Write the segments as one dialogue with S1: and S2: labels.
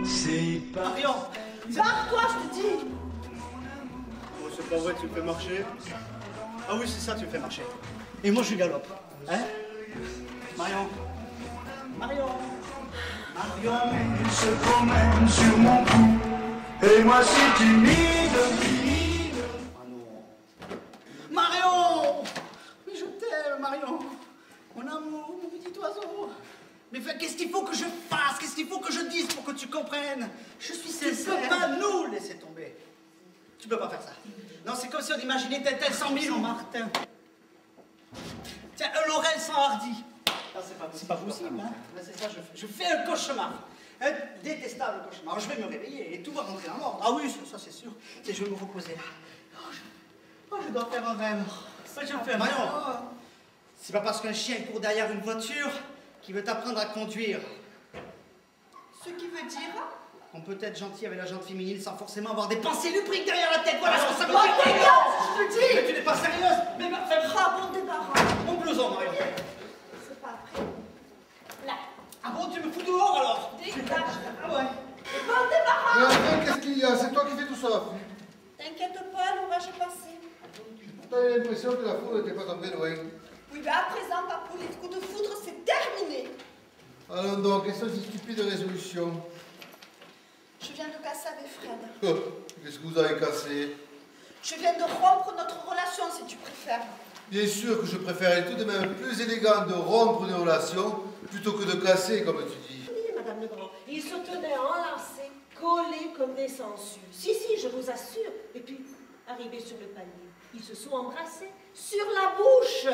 S1: C'est pas...
S2: Marion, barre-toi, je te dis.
S1: Oh, c'est pas vrai, tu me fais marcher. Ah oui, c'est ça, tu me fais marcher. Et moi, je galope. Hein? Marion. Marion. Marion.
S3: Il se promène sur mon cou, et moi si timide.
S1: Ah non. Marion! Mais je t'aime, Marion. Mon amour, mon petit oiseau. Mais qu'est-ce qu'il faut que je fasse? Qu'est-ce qu'il faut que je dise pour que tu comprennes? Je suis sincère. Tu peux pas nous laisser tomber. Tu peux pas faire ça. Non, c'est comme si on imaginait tel 100 000 Martin. Tiens, Laurel sans hardi. C'est pas possible, hein. Là, c'est ça, je fais un cauchemar. Un détestable cauchemar. Je vais me réveiller et tout va rentrer en ordre. Ah oui, ça c'est sûr. Et je vais me reposer là. Je dois faire un rêve. Je fais un Marion. C'est pas parce qu'un chien court derrière une voiture qu'il veut t'apprendre à conduire.
S2: Ce qui veut dire...
S1: On peut être gentil avec la gente féminine sans forcément avoir des pensées lubriques derrière la tête. Voilà ce que ça veut
S2: Oh,
S1: dire.
S2: je te dis.
S1: Mais tu n'es pas sérieuse. Mais
S2: Ah bon, débarras.
S1: mon blouson, Marion.
S2: C'est pas vrai. Là.
S1: Ah bon, tu me fous dehors alors?
S2: Dégage.
S1: Ah ouais.
S2: Bon, débarras.
S4: Mais qu'est-ce qu'il y a? C'est toi qui fais tout ça.
S2: T'inquiète pas, l'orage est passé.
S4: Pourtant, j'ai l'impression que la foudre n'était pas tombée loin.
S2: Oui, mais à présent, Papou, les coups de foudre, c'est terminé.
S4: Allons donc, quelles sont ces stupides résolutions?
S2: Je viens de casser avec Fred.
S4: Oh, qu'est-ce que vous avez cassé?
S2: Je viens de rompre notre relation, si tu préfères.
S4: Bien sûr que je préférais tout de même plus élégant de rompre une relation plutôt que de casser, comme tu dis.
S5: Oui, Madame Legrand, ils se tenaient enlacés, collés comme des sangsues. Si, je vous assure. Et puis, arrivés sur le palier, ils se sont embrassés sur la bouche.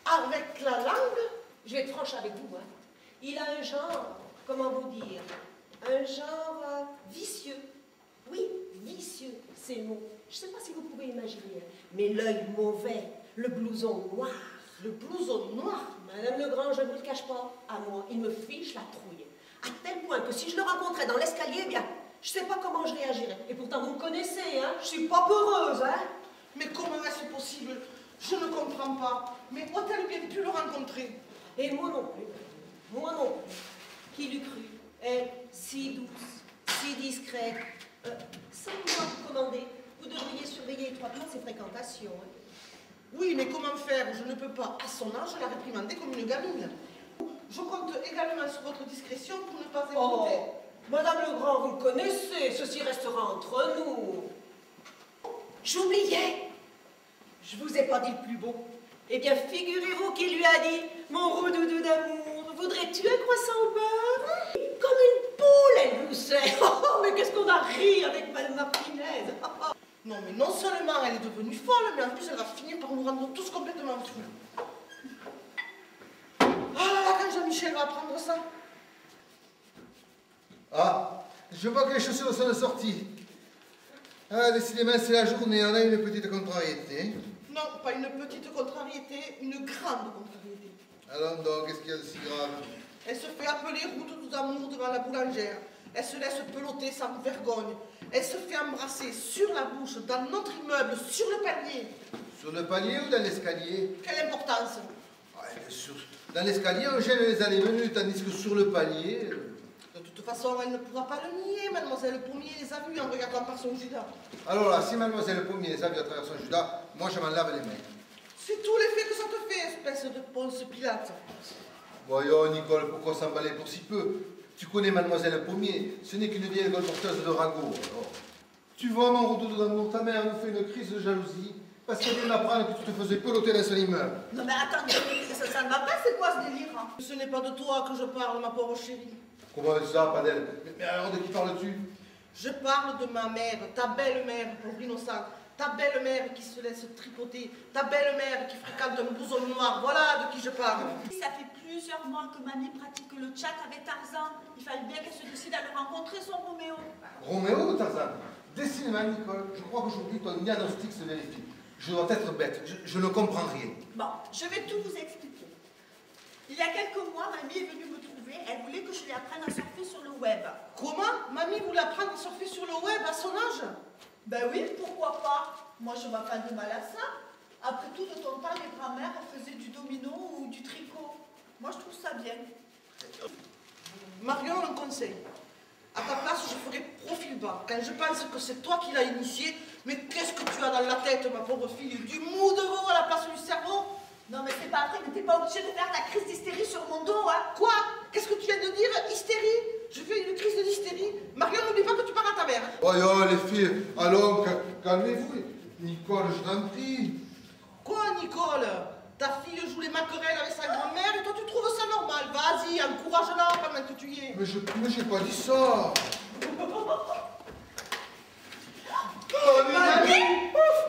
S5: Avec la langue, je vais être franche avec vous, hein. Il a un genre, comment vous dire, un genre vicieux. Oui, vicieux, c'est le mot. Je ne sais pas si vous pouvez imaginer, hein, mais l'œil mauvais, le blouson noir. Le blouson noir? Madame Legrand, je ne vous le cache pas, à moi, il me fiche la trouille. À tel point que si je le rencontrais dans l'escalier, eh bien, je ne sais pas comment je réagirais. Et pourtant, vous me connaissez, hein, je ne suis pas peureuse, hein.
S6: Mais comment est-ce possible? Je ne comprends pas. Mais a-t-elle bien pu le rencontrer?
S5: Et moi non plus. Moi non plus. Qui l'eût cru? Elle, si douce, si discrète. Sans pouvoir vous commander, vous devriez surveiller étroitement ses fréquentations. Hein.
S6: Oui, mais comment faire? Je ne peux pas, à son âge, la réprimander comme une gamine. Je compte également sur votre discrétion pour ne pas écouter.
S5: Oh, Madame Legrand, vous me connaissez, ceci restera entre nous. J'oubliais. Je vous ai pas dit le plus beau. Eh bien, figurez-vous qu'il lui a dit, mon roux-doudou d'amour, voudrais-tu un croissant au beurre? Comme une poule, elle poussait. Oh, mais qu'est-ce qu'on a ri avec Madame Martinez.
S6: Non, mais non seulement elle est devenue folle, mais en plus elle va finir par nous rendre tous complètement fous. Ah là là, quand Jean-Michel va apprendre ça?
S4: Ah, je vois que les chaussures sont sorties. Ah, décidément, c'est la journée, on a une petite contrariété.
S6: Non, pas une petite contrariété, une grande contrariété.
S4: Allons donc, qu'est-ce qu'il y a de si grave?
S6: Elle se fait appeler route d'amour devant la boulangère. Elle se laisse peloter sans vergogne. Elle se fait embrasser sur la bouche, dans notre immeuble, sur le palier.
S4: Sur le palier ou dans l'escalier?
S6: Quelle importance?
S4: Ah, bien sûr. Dans l'escalier, on gêne les allées venues, tandis que sur le palier...
S6: De toute façon, elle ne pourra pas le nier. Mademoiselle Pommier les a vus en regardant par son Judas.
S4: Alors là, si Mademoiselle Pommier les a vus à travers son Judas, moi je m'en lave les mains.
S6: C'est tout l'effet que ça te fait, espèce de Ponce Pilate.
S4: Voyons, Nicole, pourquoi s'emballer pour si peu? Tu connais Mademoiselle Pommier, ce n'est qu'une vieille colporteuse de ragots. Alors. Tu vois, mon roux d'amour, ta mère nous fait une crise de jalousie parce qu'elle vient m'apprendre que tu te faisais peloter dans son immeuble.
S2: Non mais attendez, ça ne va pas, c'est quoi ce délire?
S6: Ce n'est pas de toi que je parle, ma pauvre chérie.
S4: Comment ça, pas d'elle? Mais alors, de qui parles-tu?
S6: Je parle de ma mère, ta belle-mère, pauvre innocent. Ta belle-mère qui se laisse tripoter. Ta belle-mère qui fréquente un blouson noir. Voilà de qui je parle.
S2: Ça fait plusieurs mois que mamie pratique le chat avec Tarzan. Il fallait bien qu'elle se décide à le rencontrer, son Roméo.
S4: Roméo ou Tarzan? Décidément, Nicole, je crois qu'aujourd'hui ton diagnostic se vérifie. Je dois être bête, je ne comprends rien.
S2: Bon, je vais tout vous expliquer. Il y a quelques mois, mamie est venue me trouver. Elle voulait que je lui apprenne à surfer sur le web.
S6: Comment? Mamie voulait apprendre à surfer sur le web à son âge?
S2: Ben oui, pourquoi pas? Moi, je vois pas de mal à ça. Après tout, de ton temps, les grand-mères faisaient du domino ou du tricot. Moi, je trouve ça bien.
S6: Marion, un conseil. À ta place, je ferai profil bas. Quand je pense que c'est toi qui l'as initié, mais qu'est-ce que tu as dans la tête, ma pauvre fille? Du mou de veau à la place du cerveau?
S2: Non, mais c'est pas vrai, mais t'es pas obligée de faire ta crise d'hystérie sur mon dos, hein.
S6: Quoi? Qu'est-ce que tu viens de dire? Hystérie? Je fais une crise de l'hystérie? Marion, n'oublie pas que tu parles à ta mère.
S4: Oh, les filles, allons, calmez-vous. Nicole, je t'en prie.
S6: Quoi, Nicole? Ta fille joue les maquerelles avec sa grand-mère et toi, tu trouves ça normal. Vas-y, encourage-la pendant que tu y es.
S4: Mais j'ai pas dit ça.
S7: Mamie!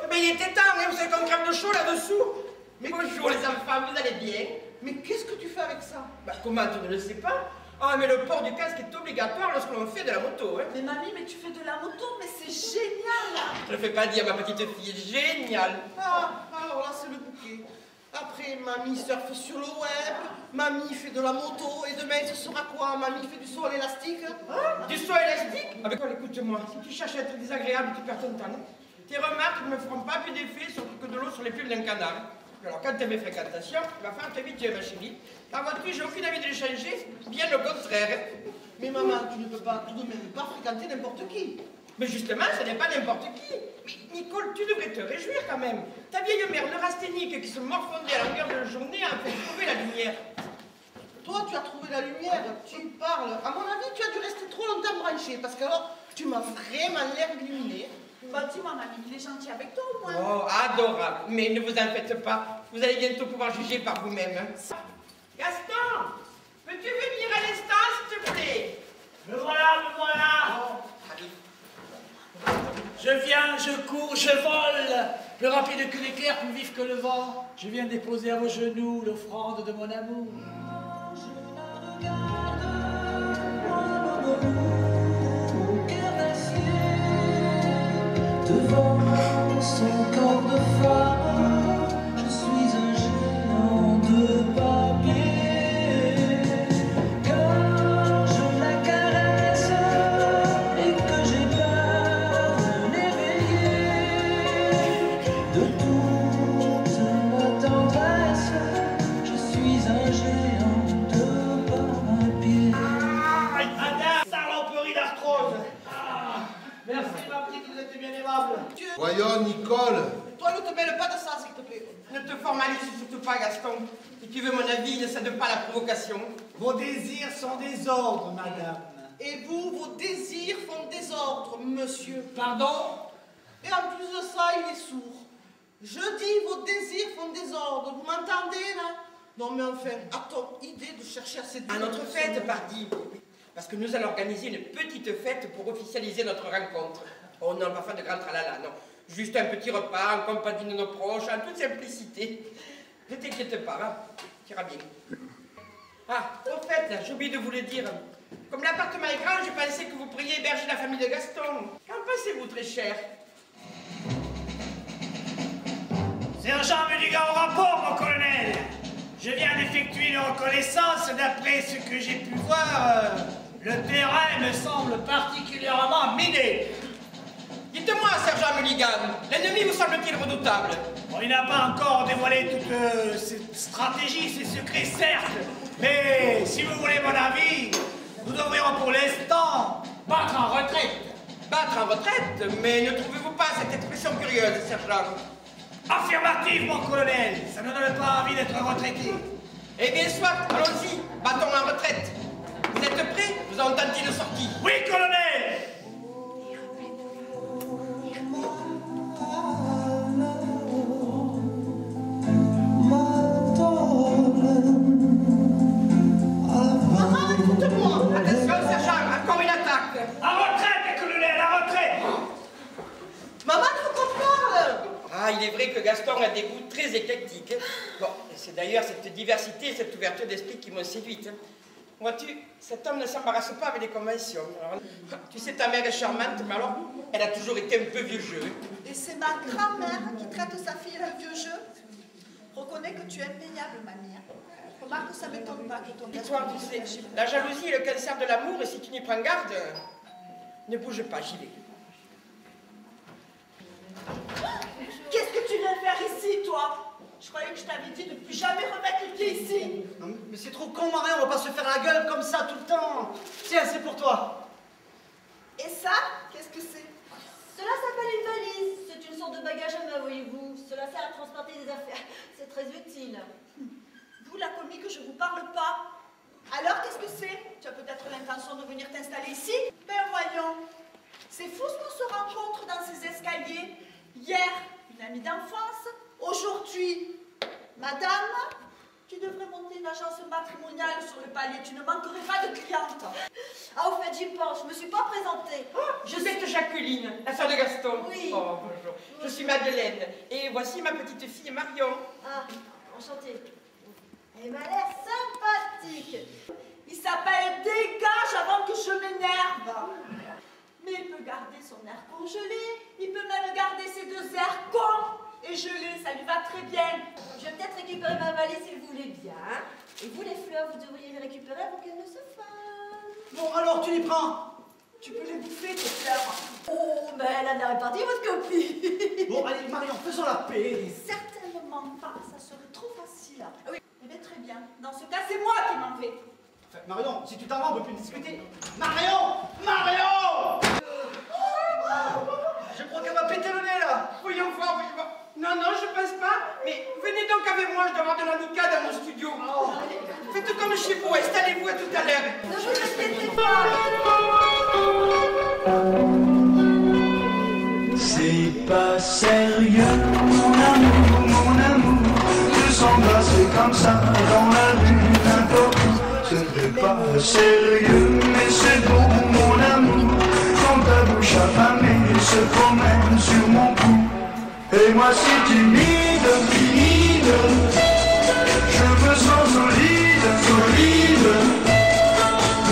S7: Mais il était temps, hein, vous savez qu'on crève de chaud là-dessous. Mais bonjour les enfants, vous allez bien?
S6: Mais qu'est-ce que tu fais avec ça?
S7: Bah comment, tu ne le sais pas? Ah, mais le port du casque est obligatoire lorsque l'on fait de la moto, hein.
S2: Mais mamie, mais tu fais de la moto, mais c'est génial.
S7: Je ne fais pas dire à ma petite fille, génial.
S6: Ah, alors là, c'est le bouquet. Après, mamie surfe sur le web, mamie fait de la moto, et demain, ce sera quoi? Mamie fait du saut à l'élastique?
S7: Hein? Du saut élastique? Ah, mais écoute-moi, si tu cherches à être désagréable, tu perds ton temps. Tes remarques ne me feront pas plus d'effet, surtout que de l'eau sur les plumes d'un canard. Alors, quand tu as mes fréquentations, il va falloir t'habituer, ma chérie. Ta voiture, j'ai aucune envie de le changer, bien le contraire.
S6: Mais maman, tu ne peux pas tout de même pas fréquenter n'importe qui.
S7: Mais justement, ce n'est pas n'importe qui. Mais Nicole, tu devrais te réjouir quand même. Ta vieille mère neurasthénique qui se morfondait à longueur de journée a fait trouver la lumière.
S6: Toi, tu as trouvé la lumière, tu parles. À mon avis, tu as dû rester trop longtemps branché, parce que alors, tu m'as vraiment l'air illuminé.
S2: Bah, dis-moi, mamie, il est gentil avec toi au moins.
S7: Oh, adorable. Mais ne vous en faites pas. Vous allez bientôt pouvoir juger par vous-même. Gaston, peux-tu venir à l'instant, s'il te plaît?
S1: Me voilà. Je viens, je cours, je vole, plus rapide que l'éclair, plus vif que le vent. Je viens déposer à vos genoux l'offrande de mon amour.
S8: Devant son corps de femme, je suis un géant de papier. Quand je la caresse et que j'ai peur de l'éveiller, de toute ma tendresse, je suis un géant de papier.
S1: Madame, saloperie d'arthrose. Merci ma petite, vous êtes bien aimable.
S4: Voyons, Nicole.
S6: Toi, ne te mêle pas de ça, s'il te plaît.
S7: Ne te formalise surtout pas, Gaston. Si tu veux mon avis, ne cède pas à la provocation.
S1: Vos désirs sont des ordres, madame.
S6: Et vous, vos désirs font désordre, monsieur.
S1: Pardon?
S6: Et en plus de ça, il est sourd. Je dis, vos désirs font désordre. Vous m'entendez, là? Non, mais enfin, a-t-on idée de chercher à séduire?
S7: À notre fête, pardi. Parce que nous allons organiser une petite fête pour officialiser notre rencontre. Oh non, pas faire de grand tralala, non. Juste un petit repas en compagnie de nos proches, en toute simplicité. Ne t'inquiète pas, hein. Tu iras bien. Ah, au fait, j'ai oublié de vous le dire. Comme l'appartement est grand, je pensais que vous pourriez héberger la famille de Gaston. Qu'en pensez-vous, très cher?
S1: Sergent Mulligan au rapport, mon colonel. Je viens d'effectuer une reconnaissance. D'après ce que j'ai pu voir, le terrain me semble particulièrement miné.
S7: Dites-moi, sergent Mulligan, l'ennemi vous semble-t-il redoutable?
S1: Bon, il n'a pas encore dévoilé toute cette stratégie, ses secrets, certes. Mais si vous voulez mon avis, nous devrions pour l'instant battre en retraite.
S7: Battre en retraite? Mais ne trouvez-vous pas cette expression curieuse, sergent?
S1: Affirmative, mon colonel. Ça ne donne pas envie d'être retraité.
S7: Eh bien, soit, allons-y, battons en retraite. Vous êtes prêts? Vous avez entendu une sortie?
S1: Oui, colonel.
S6: Maman, écoute-moi.
S7: Attention, sergent, encore une attaque.
S1: À retraite, colonel, à retraite.
S6: Maman, il faut qu'on parle.
S7: Ah, il est vrai que Gaston a des goûts très éclectiques. Bon, c'est d'ailleurs cette diversité et cette ouverture d'esprit qui m'ont séduite. Vois-tu, cet homme ne s'embarrasse pas avec les conventions. Alors, tu sais, ta mère est charmante, mais alors, elle a toujours été un peu vieux jeu.
S2: Et c'est ma grand-mère qui traite sa fille de vieux jeu. Reconnais que tu es impayable, mamie. Remarque que ça ne m'étonne pas que ton
S7: Dis-toi, tu sais, la jalousie est le cancer de l'amour, et si tu n'y prends garde, ne bouge pas, j'y vais.
S2: Qu'est-ce que tu viens faire ici, toi? Je croyais que je t'avais dit depuis jamais remettre les pieds ici.
S1: Non, mais c'est trop con, Marion, on va pas se faire la gueule comme ça tout le temps. Tiens, c'est pour toi.
S2: Et ça, qu'est-ce que c'est?
S9: Cela s'appelle une valise. C'est une sorte de bagage à main, voyez-vous. Cela sert à transporter des affaires. C'est très utile.
S2: Vous, la comique, je vous parle pas. Alors, qu'est-ce que c'est? Tu as peut-être l'intention de venir t'installer ici? Ben voyons. C'est fou ce qu'on se rencontre dans ces escaliers. Hier, une amie d'enfance. Aujourd'hui, madame, tu devrais monter une agence matrimoniale sur le palier. Tu ne manquerais pas de clientes.
S9: Ah, au fait, j'y pense. Je me suis pas présentée.
S7: Je suis Jacqueline, la sœur de Gaston.
S9: Oui.
S7: Oh, bonjour. Je suis Madeleine. Et voici ma petite fille Marion.
S9: Ah, enchantée. Elle m'a l'air sympathique.
S2: Il s'appelle Dégage avant que je m'énerve. Mais il peut garder son air congelé. Il peut même garder ses deux airs cons et gelés. Ça lui va très bien.
S9: Je vais peut-être récupérer ma valise si vous voulez bien. Et vous, les fleurs, vous devriez les récupérer avant qu'elles ne se fanent.
S1: Bon, alors, tu les prends. Tu peux les bouffer, tes fleurs.
S9: Oh, mais elle en a réparti votre copie.
S1: Bon, allez, Marion, faisons la paix.
S2: Certainement pas. Ça serait trop facile. Oui. Eh bien, très bien. Dans ce cas, c'est moi qui m'en vais.
S1: Enfin, Marion, si tu t'en vas, on peut plus discuter. Marion! Marion! Je crois qu'elle va péter le nez, là.
S7: Voyons voir, voyons voir. Non, non, je pense pas. Mais venez donc avec moi, je dois avoir de l'amica dans mon studio. Faites comme chez vous, installez-vous à tout à l'heure.
S9: Ne vous inquiétez pas.
S3: C'est pas sérieux, mon amour, de s'embrasser comme ça dans la rue, n'importe où. Ce n'est pas sérieux, mais c'est beau, mon amour, quand ta bouche affamée se promène sur mon cou. Et moi si timide, timide, je me sens solide, solide,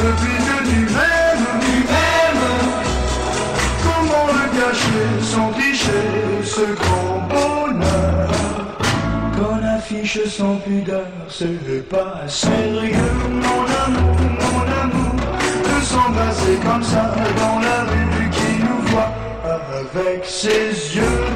S3: depuis que tu m'aimes, comment le cacher sans tricher, ce grand bonheur qu'on affiche sans pudeur. Ce n'est pas sérieux, mon amour, de s'embrasser comme ça dans la rue qui nous voit avec ses yeux.